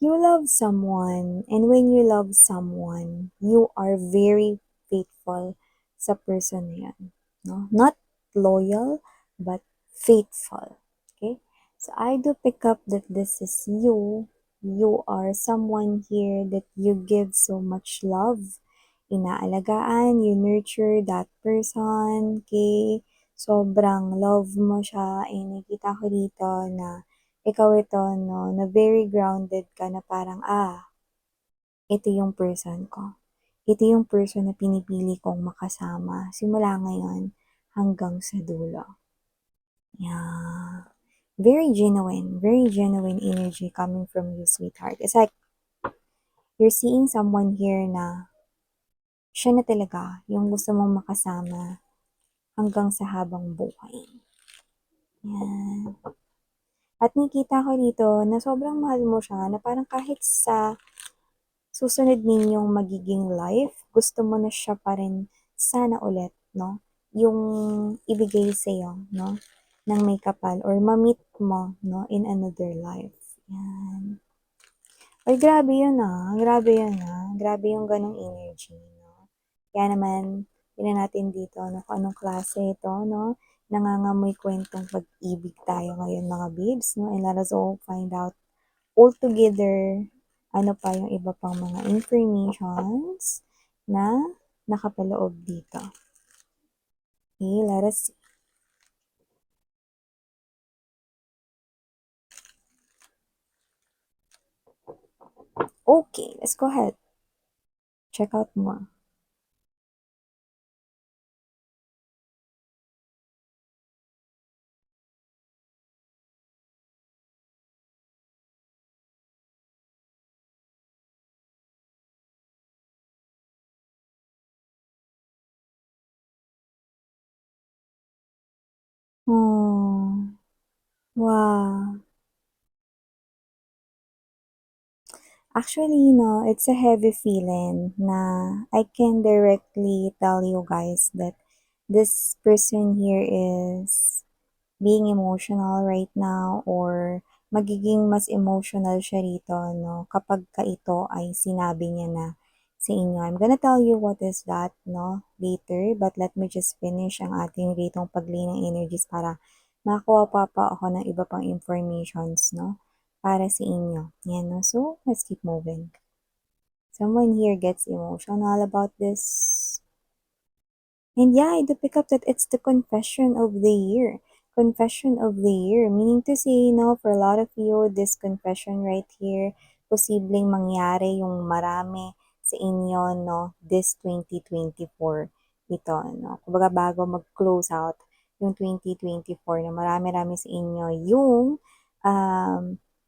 You love someone, and when you love someone, you are very faithful sa person na yan, no? Not loyal, but faithful. Okay? So I do pick up that this is you. You are someone here that you give so much love. Inaalagaan, you nurture that person, okay? Sobrang love mo siya, and nakita ko dito na ikaw ito 'no, na very grounded ka na parang, ito yung person ko. Ito yung person na pinipili kong makasama simula ngayon hanggang sa dulo. Yeah. Very genuine energy coming from you, sweetheart. It's like you're seeing someone here na siya na talaga yung gusto mong makasama hanggang sa habang buhay. Yan. At nakita ko dito na sobrang mahal mo siya na parang kahit sa susunod ninyong magiging life, gusto mo na siya pa rin sana ulit, no? Yung ibigay sa'yo, no? Ng may kapal or ma-meet mo, no? In another life. Yan. Ay, grabe yun Grabe yun Grabe yung ganong energy, no? Kaya naman, tingnan natin dito, no? Kung anong klase ito, no? Nangangamoy kwentong pag-ibig tayo ngayon, mga babes, no? And let us all find out all together ano pa yung iba pang mga informations na nakapaloob dito. Okay, let us see. Okay, let's go ahead. Check out more. Oh, wow. Actually, no, it's a heavy feeling na I can directly tell you guys that this person here is being emotional right now or magiging mas emotional siya rito, no, kapag ka ito ay sinabi niya na sa inyo. I'm gonna tell you what is that, no, later, but let me just finish ang ating ritong paglay ng energies para makakuha pa ako ng iba pang informations, no, para sa inyo. Yan, no? So, let's keep moving. Someone here gets emotional about this. And yeah, I do pick up that it's the confession of the year. Confession of the year, meaning to say, for a lot of you, this confession right here, posibleng mangyari yung marami sa inyo, no, this 2024. Ito, no. Kumbaga bago mag-close out yung 2024 na marami-rami sa inyo yung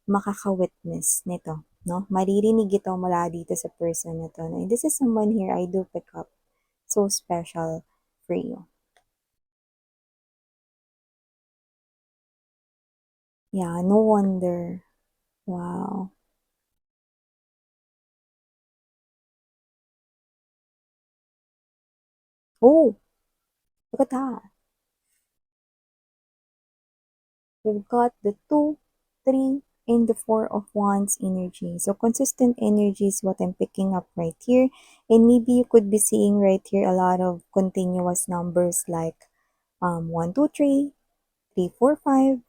makaka-witness nito, no. Maririnig ito mula dito sa person na to. No? And this is someone here I do pick up so special for you. Yeah, no wonder. Wow. Oh, look at that. We've got the 2, 3, and the 4 of Wands energy. So consistent energy is what I'm picking up right here. And maybe you could be seeing right here a lot of continuous numbers like 1, 2, 3, 3, 4, 5,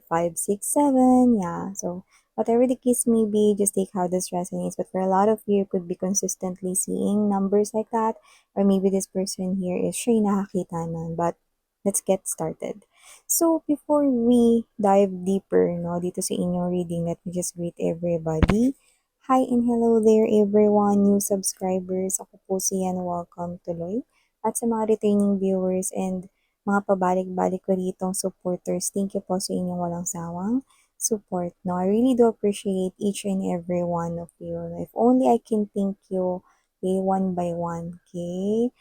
5, 6, 7. Yeah. So whatever the case may be, just take how this resonates. But for a lot of you, could be consistently seeing numbers like that. Or maybe this person here is siya yung nakakita nun. But let's get started. So before we dive deeper dito sa inyong reading, let me just greet everybody. Hi and hello there everyone, new subscribers. Ako po si Yan, welcome tuloy. At sa mga returning viewers and mga pabalik-balik ko ditong supporters, thank you po sa inyong walang sawang support. No, I really do appreciate each and every one of you. If only I can thank you, okay, one by one, okay?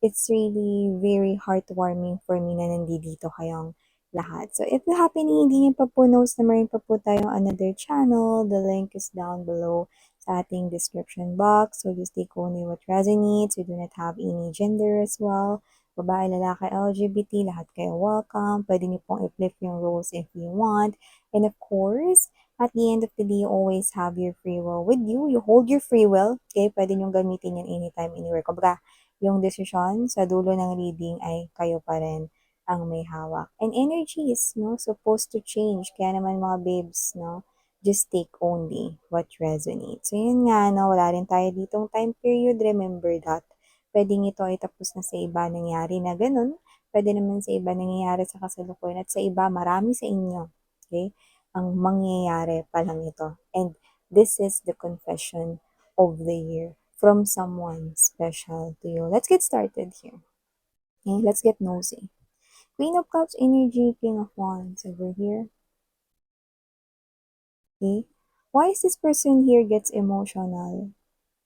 It's really very heartwarming for me na nandito kayong lahat. So, if you happen na hindi niyo pa po knows na meron pa po tayong another channel, the link is down below sa ating description box. So, just take only what resonates. We do not have any gender as well. Babae, lalaki, LGBT, lahat kayo welcome. Pwede niyo pong i-flip yung roles if you want. And of course, at the end of the day, you always have your free will with you. You hold your free will, okay? Pwede niyong gamitin yan anytime, anywhere. Kumbaga, yung desisyon sa dulo ng reading ay kayo pa rin ang may hawak. And energy is, no, supposed to change. Kaya naman mga babes, no, just take only what resonates. So, yun nga, no, wala rin tayo ditong time period. Remember that. Pwedeng ito ay tapos na sa iba nangyari na ganun. Pwede naman sa iba nangyayari sa kasalukuyan at sa iba marami sa inyo. Okay? Ang mangyayari pa lang ito. And this is the confession of the year from someone special to you. Let's get started here. Okay, let's get nosy. Queen of Cups energy, King of Wands over here. Okay, why is this person here gets emotional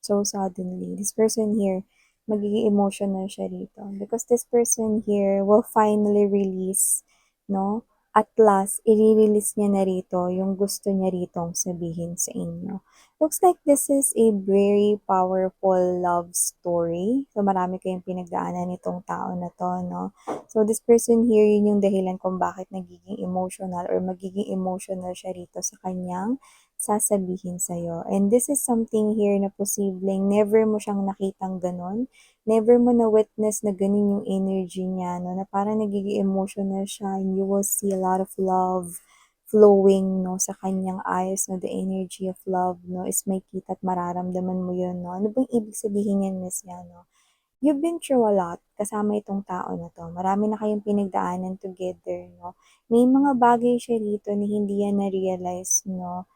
so suddenly? This person here, magiging emotional siya rito. Because this person here will finally release, no? At last, i-release niya na rito yung gusto niya ritong sabihin sa inyo. Looks like this is a very powerful love story. So, marami kayong pinagdaanan nitong tao na to, no? So, this person here, yun yung dahilan kung bakit nagiging emotional or magiging emotional siya rito sa kanyang sasabihin sa'yo. And this is something here na posibleng never mo siyang nakitang ganon. Never mo na-witness na ganun yung energy niya, no? Na parang nagiging emotional siya and you will see a lot of love flowing, no, sa kanyang eyes, no? The energy of love, no, is may kita at mararamdaman mo yun, no? Ano bang ibig sabihin yan, Miss Yano? You've been through a lot kasama itong tao na to. Marami na kayong pinagdaanan together, no? May mga bagay siya rito na hindi yan na-realize, no?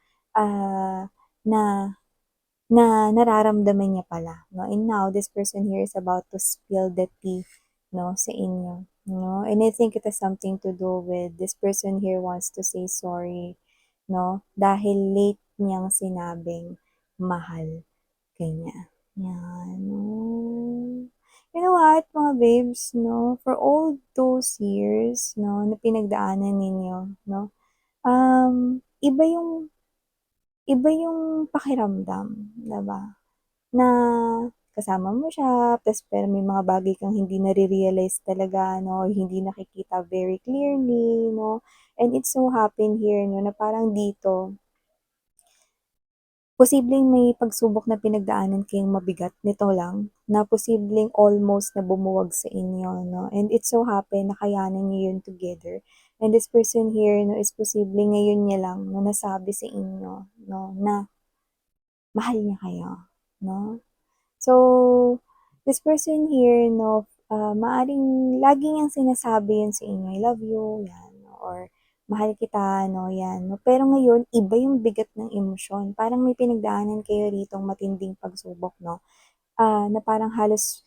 Na nararamdaman niya pala, no? And now, this person here is about to spill the tea, no, sa inyo, no? And I think it has something to do with this person here wants to say sorry, no? Dahil late niyang sinabing mahal ka niya. Yan, no? You know what, mga babes, no? For all those years, no, na pinagdaanan ninyo, no? Iba yung pakiramdam, 'di ba? Na kasama mo siya, tapos pero may mga bagay kang hindi nare-realize talaga, no? Hindi nakikita very clearly, no? And it so happen here, no, na parang dito, posibleng may pagsubok na pinagdaanan kayong mabigat nito lang, na posibleng almost na bumuwag sa inyo, no? And it so happen na kayanan niyo yun together. And this person here, no, is posibleng ngayon niya lang, no, nasabi sa inyo, no, na mahal niya kayo, no? So, this person here, no, maaring lagi niyang sinasabi yun sa inyo, I love you, yan, or mahal kita, no, yan. No? Pero ngayon, iba yung bigat ng emosyon. Parang may pinagdaanan kayo ritong matinding pagsubok, no? Na parang halos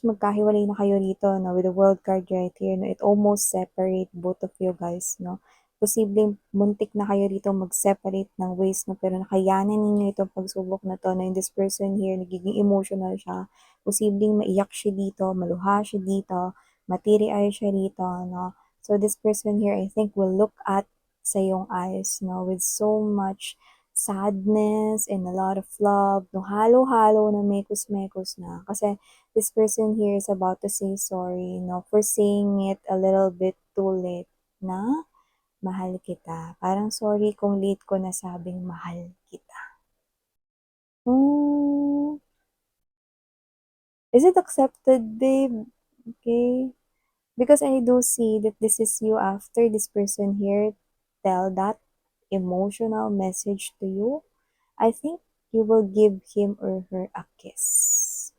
magkahiwalay na kayo rito, no, with the world card right here, no, it almost separate both of you guys, no. Posibleng muntik na kayo rito mag-separate ng ways, no, pero nakayanan ninyo itong pagsubok na to, na in this person here, nagiging emotional siya. Posibleng maiyak siya dito, maluha siya dito, matiri-eye siya rito, no. So this person here, I think, will look at sa iyong eyes, no, with so much sadness and a lot of love, no, halo-halo na mekos-mekos na. Kasi this person here is about to say sorry, no, for saying it a little bit too late na mahal kita. Parang sorry kung late ko nasabing mahal kita. Oh, is it accepted, babe? Okay. Because I do see that this is you after this person here tell that emotional message to you. I think you will give him or her a kiss.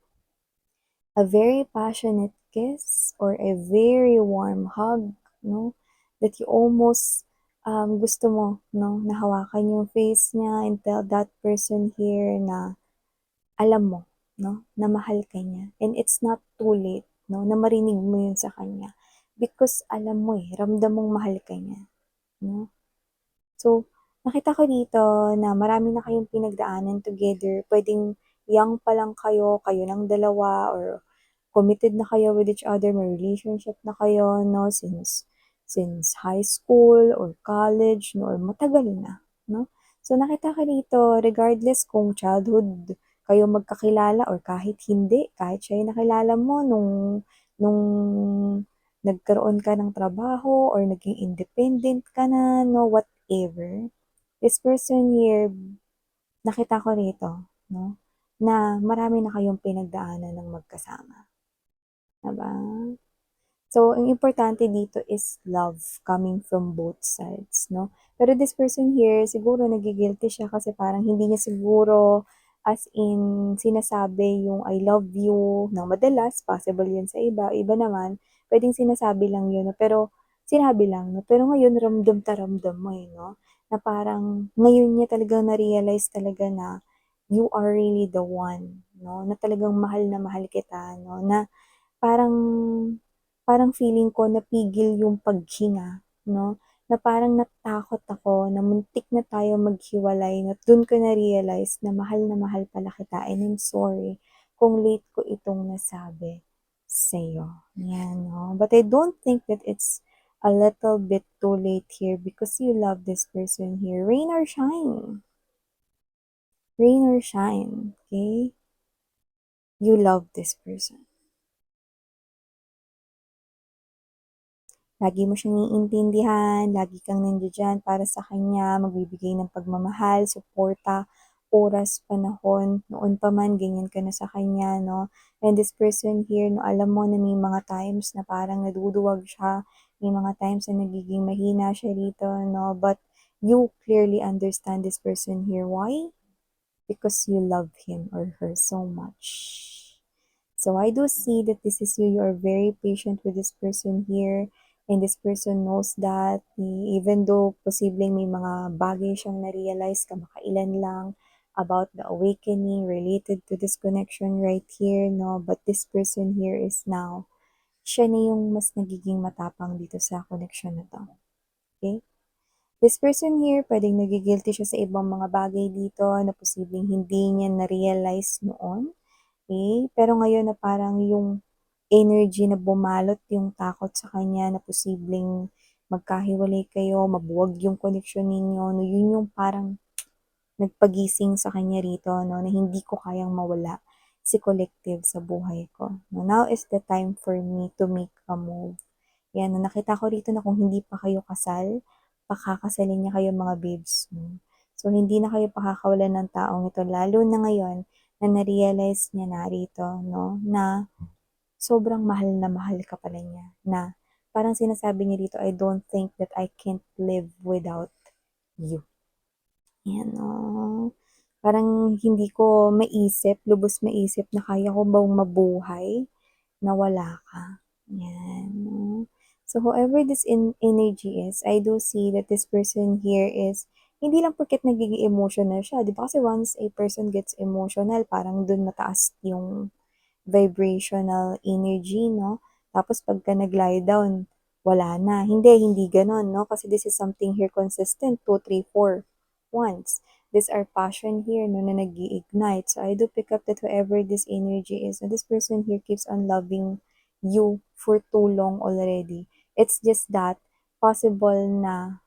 A very passionate kiss or a very warm hug, no? That you almost gusto mo, no? Nahawakan yung face niya and tell that person here na alam mo, no? Na mahal ka niya. And it's not too late, no? Na marinig mo yun sa kanya. Because alam mo ramdam mong mahal ka niya, no? So, nakita ko dito na marami na kayong pinagdaanan together. Pwedeng young pa lang kayo, kayo ng dalawa, or committed na kayo with each other, may relationship na kayo, no, since high school or college, no, or matagal na, no? So, nakita ka dito, regardless kung childhood kayo magkakilala or kahit hindi, kahit siya yung nakilala mo nung nagkaroon ka ng trabaho or naging independent ka na, no, whatever. This person here, nakita ko rito, no, na marami na kayong pinagdaanan ng magkasama, 'di ba? So, ang importante dito is love coming from both sides, no? Pero this person here, siguro nagigilty siya kasi parang hindi niya siguro as in sinasabi yung I love you na madalas, possible yun sa iba, iba naman, pwedeng sinasabi lang yun, no? Pero sinabi lang, no? Pero ngayon, ramdam ta ramdam mo eh, no? Na parang ngayon niya talagang na-realize talaga na you are really the one, no? Na talagang mahal na mahal kita, no? Na parang parang feeling ko napigil yung paghinga, 'no, na parang natakot ako na muntik na tayo maghiwalay na dun ko na-realize na mahal pala kita and I'm sorry kung late ko itong nasabi sa'yo, 'yan 'no. But I don't think that it's a little bit too late here because you love this person here, rain or shine, okay? You love this person. Lagi mo siyang iintindihan, lagi kang nandiya-diyan para sa kanya, magbibigay ng pagmamahal, suporta, oras, panahon, noon pa man ganyan ka na sa kanya 'no. And this person here 'no, alam mo na may mga times na parang naduduwag siya, may mga times na nagiging mahina siya rito 'no, but you clearly understand this person here. Why? Because you love him or her so much. So I do see that this is you. You are very patient with this person here. And this person knows that even though posibleng may mga bagay siyang na-realize kamakailan lang about the awakening related to this connection right here, no? But this person here is now, siya na yung mas nagiging matapang dito sa connection na to. Okay? This person here, pwedeng nagigilty siya sa ibang mga bagay dito na posibleng hindi niya na-realize noon. Okay? Pero ngayon na parang yung energy na bumalot yung takot sa kanya na posibleng magkahiwalay kayo, mabuwag yung connection ninyo, no, yun yung parang nagpagising sa kanya rito, no, na hindi ko kayang mawala si Collective sa buhay ko. No, now is the time for me to make a move. Yan, no, nakita ko rito na kung hindi pa kayo kasal, pakakasalin niya kayo mga babes. No? So, hindi na kayo pakakawalan ng taong ito, lalo na ngayon na na-realize niya na rito, no, na sobrang mahal na mahal ka pala niya, na parang sinasabi niya dito, I don't think that I can't live without you. Yan, oh. Parang hindi ko maisip, lubos maisip na kaya ko bang mabuhay na wala ka. Yan, no? So, whoever this energy is, I do see that this person here is, hindi lang porket nagiging emotional siya. Di ba kasi once a person gets emotional, parang dun mataas yung vibrational energy, no? Tapos pagka nag-lie down, wala na. Hindi ganon, no? Kasi this is something here consistent, 2, 3, 4, once. These are passion here, no, na nag ignite. So I do pick up that whoever this energy is, and this person here keeps on loving you for too long already. It's just that, possible na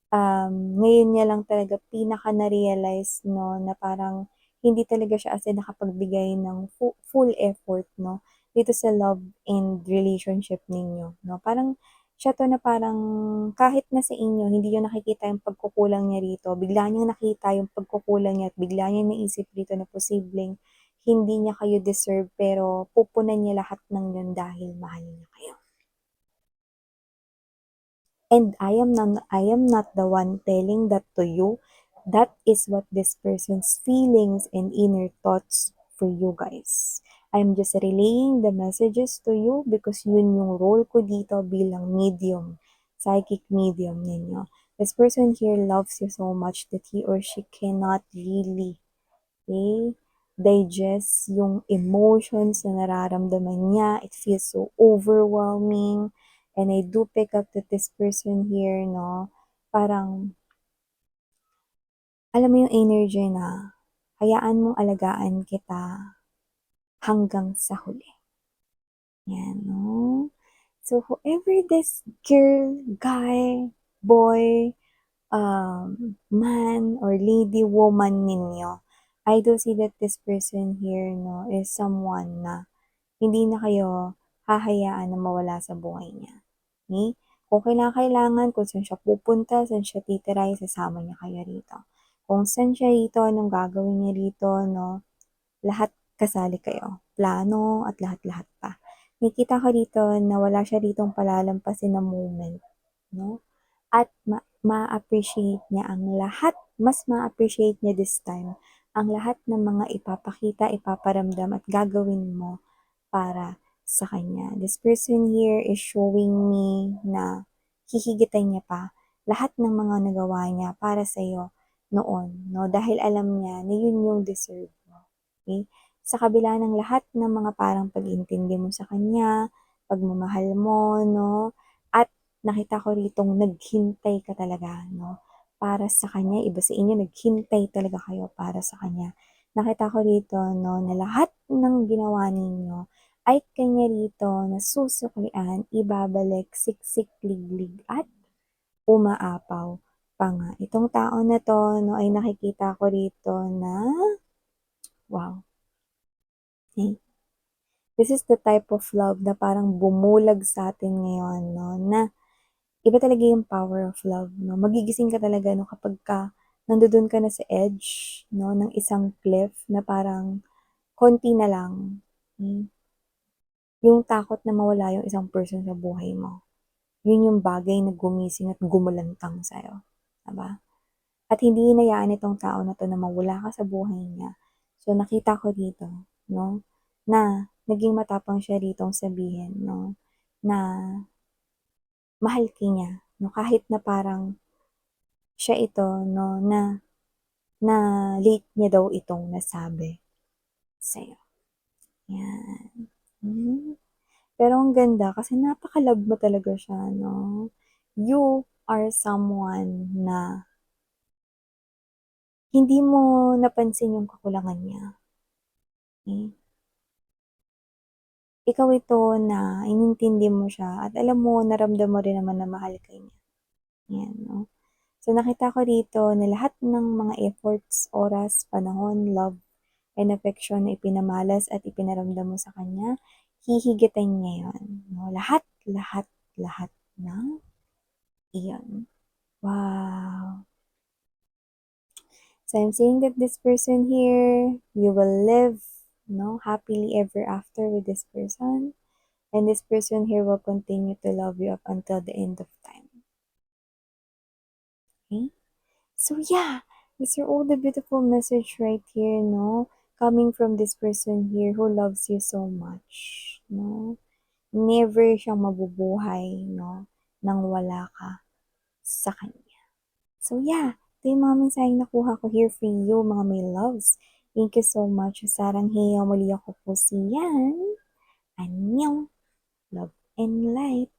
ngayon niya lang talaga pinaka na-realize 'no, na parang hindi talaga siya as in nakapagbigay ng full effort 'no, dito sa love and relationship ninyo 'no. Parang siya 'to na parang kahit na sa inyo hindi niyo nakikita yung pagkukulang niya rito, bigla niyang nakita yung pagkukulang niya at bigla niyang naisip rito na posibleng hindi niya kayo deserve pero pupunan niya lahat ng yun dahil mahal niya kayo. And I am not the one telling that to you. That is what this person's feelings and inner thoughts for you guys. I'm just relaying the messages to you because yun yung role ko dito bilang medium, psychic medium ninyo. This person here loves you so much that he or she cannot really, okay, digest yung emotions na nararamdaman niya. It feels so overwhelming. And I do pick up that this person here, no, parang, alam mo yung energy na, hayaan mong alagaan kita hanggang sa huli. Yan, no? So, whoever this girl, guy, boy, man, or lady, woman ninyo, I do see that this person here, no, is someone na hindi na kayo hahayaan na mawala sa buhay niya. Okay? Kung kailangan, kung saan siya pupunta, saan siya titira, isasama niya kayo rito. Kung saan siya rito, anong gagawin niya rito, no? Lahat kasali kayo. Plano at lahat-lahat pa. Nakikita ko dito na wala siya ditong palalampasin na moment, no? At ma-appreciate niya ang lahat, mas ma-appreciate niya this time, ang lahat ng mga ipapakita, ipaparamdam at gagawin mo para sa kanya. This person here is showing me na hihigitan niya pa lahat ng mga nagawa niya para sa'yo noon, no? Dahil alam niya na yun yung deserve mo. Okay? Sa kabila ng lahat ng mga parang pag-intindi mo sa kanya, pagmamahal mo, no? At nakita ko ritong naghintay ka talaga, no? Para sa kanya, iba sa inyo, naghintay talaga kayo para sa kanya. Nakita ko rito, no, na lahat ng ginawa ninyo ay kanya rito na susuklian, ibabalik, siksik, liglig, at umaapaw pa nga. Itong tao na to, no, ay nakikita ko rito na, wow, okay. This is the type of love na parang bumulag sa atin ngayon, no, na iba talaga yung power of love, no. Magigising ka talaga, no, kapag nandun ka na sa edge, no, ng isang cliff na parang konti na lang. Okay? Yung takot na mawala yung isang person sa buhay mo. Yun yung bagay na gumising at gumulantang sa'yo. Diba? At hindi hinayaan itong tao na to na mawala ka sa buhay niya. So, nakita ko dito, no, na naging matapang siya ditong sabihin, no, na mahal ka niya, no, kahit na parang siya ito, no, na late niya daw itong nasabi sa'yo. Yan. Hmm. Pero ang ganda kasi napaka-love mo talaga siya, no? You are someone na hindi mo napansin yung kakulangan niya. Okay? Ikaw ito na inintindi mo siya at alam mo, naramdam mo rin naman na mahal ka niya. Yan, no? So, nakita ko dito na lahat ng mga efforts, oras, panahon, love, and affection na ipinamalas at ipinaramdam mo sa kanya, hihigitan niya yun. No? Lahat, lahat, lahat ng iyon. Wow. So I'm saying that this person here, you will live, no, happily ever after with this person. And this person here will continue to love you up until the end of time. Okay? So yeah, these are all the beautiful message right here, no? Coming from this person here who loves you so much, no? Never siyang mabubuhay, no? Nang wala ka sa kanya. So yeah, ito yung mga mensaheng nakuha ko here for you, mga may loves. Thank you so much. Saranghaeyo, muli ako po si Yan. Annyeong. Love and light.